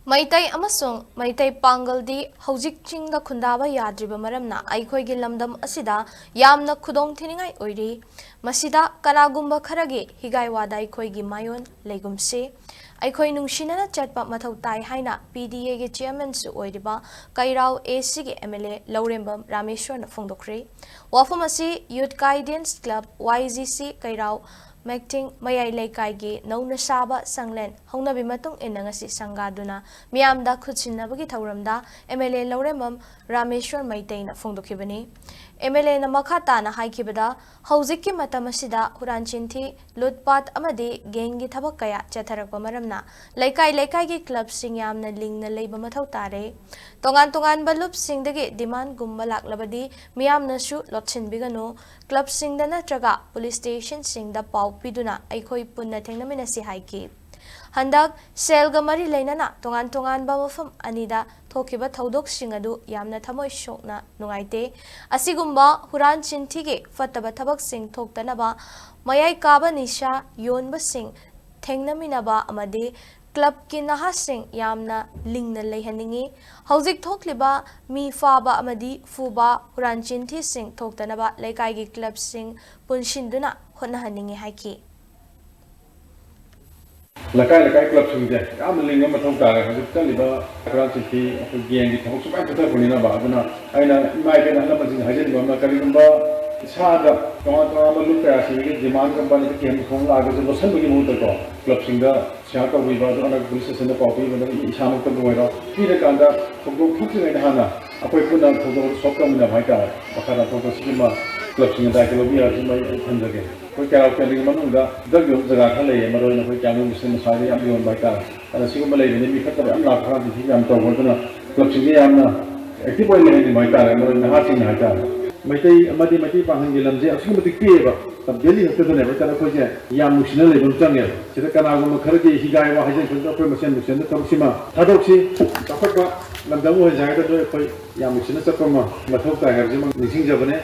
Maitai amasung Maitai Pangaldi Hojik Chingda Kundaba Yadriba Maramna Aikoigi Lamdam Asida Yamna Kudong Tiningai Oiri Masida Kanagumba Karagi Higai Wada Aikoigi Mayon Legumse Aikoi Nungshina Chatpa Mathou Tare haina PDA ge chairman su oiriba Kairao AC ge MLA L Rameshwor na phongdorakli Wafamasi Youth Guidance Club YGC Kairao Macting Mayai Leikai ge Nauna Saba Sanglen Hongnabi Matung Inangasi Sangaduna Miamda Kutsinabagi Tauramda MLA L Rameshwor Maitai na phongdokibani MLA na makata na haikibada Hojiki Matamasida Huran chinthi loot-paat amadi gengi thabak kaya chatharakpa maramna leikai-leikai gi club sing yamna lingna Leiba Mathou Tare tongan balup singdagi demand gumba laklabadi miyamna su lotchinbiganu club singda natraga police station singda pau piduna aikoi punna thengnaminasi haiki Handak selga mari leinana tongan ba mafam anida thokiba thaudok singadu yamna thamoi shokna nungaite asigumba huran chinthi ge fataba thabak sing thoktanaba mayai kaba nisha yonba sing thengnaminaba amadi club ki naha sing yamna lingna leihaningi hojik thokliba mi faba amadi fuba huran chinthi sing thoktanaba leikai gi club sing punshinduna honahaningi haiki Leikai-leikai club sungje am linga Mathou Tare hajik liba Huran chinthi gen gi thok subai kata punina ba aduna aina imai ke nahla majin hajin ba kari gumba sada tonga loot kaya si ge demand company ke hem khong la ge losan bagi mu to club singda sha ka wi ba aduna police station da pau pi ba isam ko bo ro ti de kanda phongdo khutsi ngai hana apoi puna phongdo shop ka mina bhai ta bakara phongdo sikima club singda ke lobi ar mai thanjage koi kara ka ling manungda dag yom jaga khale maroi na koi kyamu muslim sari am yon bhai ta ana siguma lei ni mi khatta am la khara di yam to boduna club singda yamna active boy le ni bhai ta maroi na ha sing ha ta Maitai amadi Panghangi lamje asumati kieba tab deli hakadane betara khoje yam musina lebum changel sida kanagum kharge higai wa haje khunda koi masen musen tabsima thadoksi tapaka lamdamu hajaga do koi yam musina chapama Mathou Tare harjima nising jabane